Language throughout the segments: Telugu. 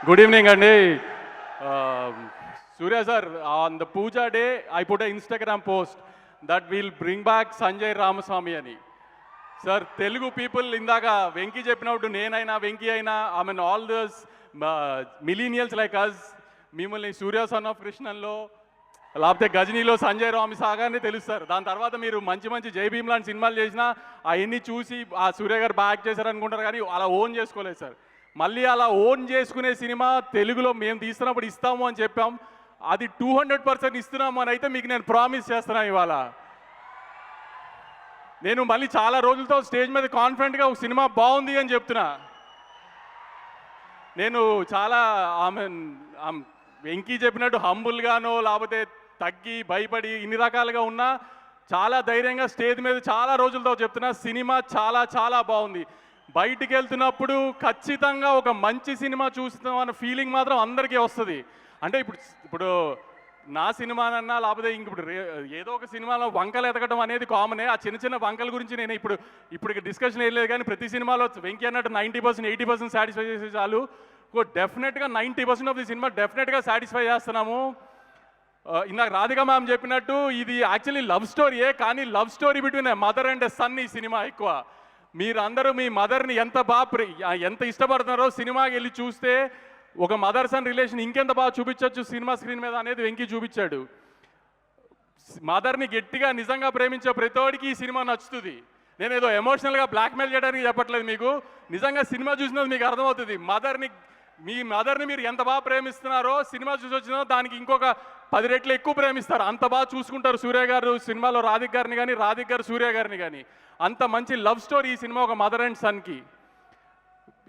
Good evening, Andy. Surya sir, on the Puja day, I put an Instagram post that will bring back Sanjay Ramaswamy ani. Sir, Telugu people indaga Venki cheppinattu nenaina Venki aina, I mean all those millennials like us, మిమ్మల్ని సూర్య సన్ ఆఫ్ కృష్ణన్లో లేకపోతే గజనీలో సంజయ్ రామ్ సాగానే తెలుస్తారు. దాని తర్వాత మీరు మంచి మంచి జై భీమ్ లాంటి సినిమాలు చేసినా అవన్నీ చూసి ఆ సూర్య గారు బ్యాక్ చేశారు అనుకుంటారు, కానీ అలా ఓన్ చేసుకోలేదు సార్. మళ్ళీ అలా ఓన్ చేసుకునే సినిమా తెలుగులో మేము తీస్తున్నప్పుడు ఇస్తాము అని చెప్పాం. అది 200% ఇస్తున్నాము అని అయితే మీకు నేను ప్రామిస్ చేస్తున్నాను. ఇవాళ నేను మళ్ళీ చాలా రోజులతో స్టేజ్ మీద కాన్ఫిడెంట్గా ఒక సినిమా బాగుంది అని చెప్తున్నా. నేను చాలా వెంకీ చెప్పినట్టు హంబుల్గానో లేకపోతే తగ్గి భయపడి ఇన్ని రకాలుగా ఉన్నా చాలా ధైర్యంగా స్టేజ్ మీద చాలా రోజులతో చెప్తున్నా, సినిమా చాలా చాలా బాగుంది. బయటికి వెళ్తున్నప్పుడు ఖచ్చితంగా ఒక మంచి సినిమా చూస్తున్నాం అన్న ఫీలింగ్ మాత్రం అందరికీ వస్తుంది. అంటే ఇప్పుడు నా సినిమానన్నా లేకపోతే ఇంక ఇప్పుడు ఏదో ఒక సినిమాలో వంకలు ఎతకడం అనేది కామనే. ఆ చిన్న చిన్న వంకల గురించి నేను ఇప్పుడు డిస్కషన్ వేయలేదు, కానీ ప్రతి సినిమాలో వెంకీ అన్నట్టు 90% 80% సాటిస్ఫై చేసే చాలు. డెఫినెట్గా 90% ఆఫ్ ది సినిమా డెఫినెట్గా సాటిస్ఫై చేస్తున్నాము. ఇందాక రాధిక మ్యామ్ చెప్పినట్టు ఇది యాక్చువల్లీ లవ్ స్టోరీయే, కానీ love story between mother and son ఈ సినిమా ఎక్కువ. మీరందరూ మీ మదర్ని ఎంత ఇష్టపడుతున్నారో సినిమాకి వెళ్ళి చూస్తే ఒక మదర్ సన్ రిలేషన్ ఇంకెంత బాగా చూపించవచ్చు సినిమా స్క్రీన్ మీద అనేది వెంకీ చూపించాడు. మదర్ని గట్టిగా నిజంగా ప్రేమించే ప్రతోడికి ఈ సినిమా నచ్చుతుంది. నేను ఏదో ఎమోషనల్గా బ్లాక్మెయిల్ చేయడానికి చెప్పట్లేదు, మీకు నిజంగా సినిమా చూసినది మీకు అర్థమవుతుంది. మీ మదర్ని మీరు ఎంత బాగా ప్రేమిస్తున్నారో సినిమా చూసి వచ్చినా దానికి ఇంకొక 10 రెట్లు ఎక్కువ ప్రేమిస్తారు. అంత బాగా చూసుకుంటారు సూర్య గారు సినిమాలో రాధిక్ గారిని కానీ, రాధిక్ గారు సూర్య గారిని కానీ. అంత మంచి లవ్ స్టోరీ ఈ సినిమా ఒక మదర్ అండ్ సన్కి.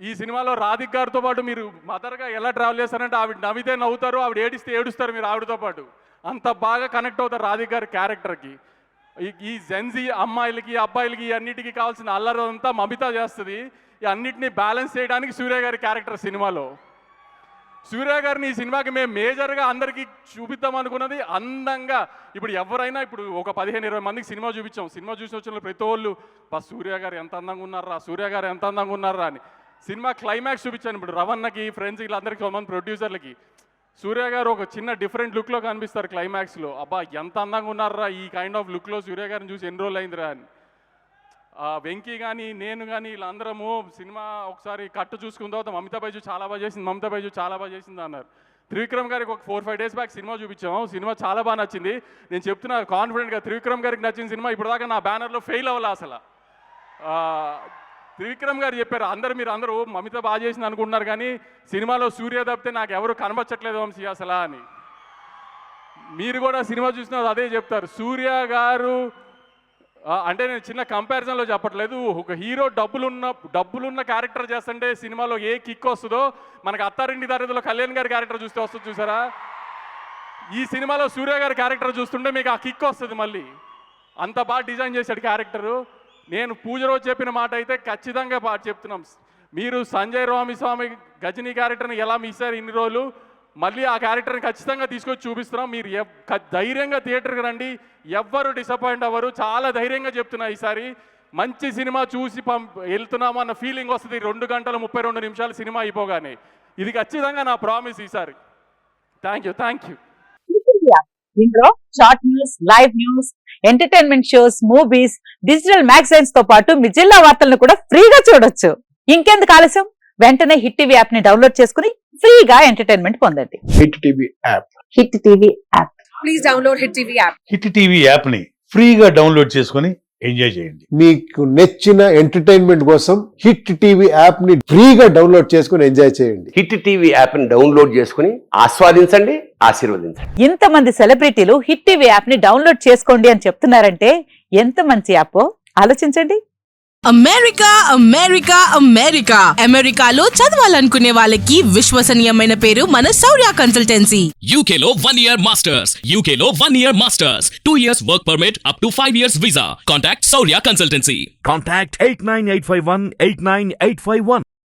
ఈ సినిమాలో రాధిక్ గారితో పాటు మీరు మదర్గా ఎలా ట్రావెల్ చేస్తారంటే ఆవిడ నవ్వితే నవ్వుతారు, ఆవిడ ఏడిస్తే ఏడుస్తారు మీరు ఆవిడతో పాటు. అంత బాగా కనెక్ట్ అవుతారు రాధిక్ గారి క్యారెక్టర్కి. ఈ జెన్జీ అమ్మాయిలకి అబ్బాయిలకి అన్నిటికీ కావాల్సిన అల్లరంతా మమిత చేస్తుంది. ఈ అన్నిటినీ బ్యాలెన్స్ చేయడానికి సూర్య గారి క్యారెక్టర్ సినిమాలో. సూర్య గారిని ఈ సినిమాకి మేము మేజర్గా అందరికీ చూపిద్దాం అనుకున్నది అందంగా. ఇప్పుడు ఎవరైనా ఇప్పుడు ఒక 15-20 మందికి సినిమా చూపించాం. సినిమా చూసి వచ్చిన ప్రతి వాళ్ళు సూర్య గారు ఎంత అందంగా ఉన్నారా, సూర్య గారు ఎంత అందంగా ఉన్నారా అని. సినిమా క్లైమాక్స్ చూపించాను. ఇప్పుడు రవణకి ఫ్రెండ్స్ వీళ్ళందరికీ కొంతమంది ప్రొడ్యూసర్లకి సూర్య గారు ఒక చిన్న డిఫరెంట్ లుక్లో కనిపిస్తారు క్లైమాక్స్లో. అబ్బా ఎంత అందంగా ఉన్నారా ఈ కైండ్ ఆఫ్ లుక్లో సూర్య గారిని చూసి ఎన్ని రోజులు అయిందిరా అని. వెంకీ కానీ నేను కానీ వీళ్ళందరము సినిమా ఒకసారి కట్టు చూసుకున్న తర్వాత మమితా బైజు చాలా బాగా చేసింది, మమితా బైజు చాలా బాగా చేసింది అన్నారు. త్రివిక్రమ్ గారికి ఒక 4-5 డేస్ బ్యాక్ సినిమా చూపించాము. సినిమా చాలా బాగా నచ్చింది. నేను చెప్తున్నా కాన్ఫిడెంట్గా త్రివిక్రమ్ గారికి నచ్చిన సినిమా ఇప్పటిదాకా నా బ్యానర్లో ఫెయిల్ అవ్వాలి అసలు. త్రివిక్రమ్ గారు చెప్పారు మీరందరూ మమిత బాగా చేసింది అనుకుంటున్నారు, కానీ సినిమాలో సూర్య తప్పితే నాకు ఎవరు కనబచ్చట్లేదు వంశీ అసలు అని. మీరు కూడా సినిమా చూసిన అదే చెప్తారు. సూర్య గారు అంటే నేను చిన్న కంపారిజన్లో చెప్పట్లేదు. ఒక హీరో డబ్బులున్న క్యారెక్టర్ చేస్తుంటే సినిమాలో ఏ కిక్ వస్తుందో మనకు అత్తారింటి దారిలో కళ్యాణ్ గారి క్యారెక్టర్ చూస్తే వస్తుంది చూసారా. ఈ సినిమాలో సూర్య గారి క్యారెక్టర్ చూస్తుంటే మీకు ఆ కిక్ వస్తుంది. మళ్ళీ అంత బాగా డిజైన్ చేశాడు క్యారెక్టరు. నేను పూజ రోజు చెప్పిన మాట అయితే ఖచ్చితంగా చెప్తున్నాం. మీరు సంజయ్ రామస్వామి గజనీ క్యారెక్టర్ని ఎలా మిస్సారు ఇన్ని రోజులు, మళ్ళీ ఆ క్యారెక్టర్ని ఖచ్చితంగా తీసుకొచ్చి చూపిస్తున్నాం. మీరు ధైర్యంగా థియేటర్కి రండి, ఎవ్వరు డిసప్పాయింట్ అవ్వరు. చాలా ధైర్యంగా చెప్తున్నా, ఈసారి మంచి సినిమా చూసి వెళ్తున్నాము అన్న ఫీలింగ్ వస్తుంది 2 గంటల 32 నిమిషాలు సినిమా అయిపోగానే. ఇది ఖచ్చితంగా నా ప్రామిస్ ఈసారి. Thank you. ఇందులో short news, live news, entertainment shows, movies, digital magazines తో పాటు మీ జిల్లా వార్తలను కూడా ఫ్రీగా చూడొచ్చు. ఇంకెందుకు ఆలస్యం, వెంటనే హిట్ టీవీ యాప్ ని డౌన్లోడ్ చేసుకుని ఫ్రీగా ఎంటర్టైన్మెంట్ పొందండి. Hit TV app. Hit TV app. Please download hit TV app. Hit TV app ని ఫ్రీగా డౌన్లోడ్ చేసుకుని ఎంజాయ్ చేయండి. మీకు నచ్చిన ఎంటర్టైన్మెంట్ కోసం హిట్ టీవీ యాప్ ని ఫ్రీగా డౌన్లోడ్ చేసుకుని ఎంజాయ్ చేయండి. హిట్ టీవీ యాప్ ని డౌన్లోడ్ చేసుకుని ఆస్వాదించండి, ఆశీర్వదించండి. ఇంతమంది సెలబ్రిటీలు హిట్ టీవీ యాప్ ని డౌన్లోడ్ చేసుకోండి అని చెప్తున్నారంటే ఎంత మంచి యాప్ ఆలోచించండి. అమెరికాలో చదవాలనుకునే వాళ్ళకి విశ్వసనీయమైన పేరు మన శౌర్య కన్సల్టెన్సీ. UK లో 1 year masters, UK లో 1 year masters, 2 years work permit up to 5 years visa. Contact Saurya Consultancy. Contact 89851 89851.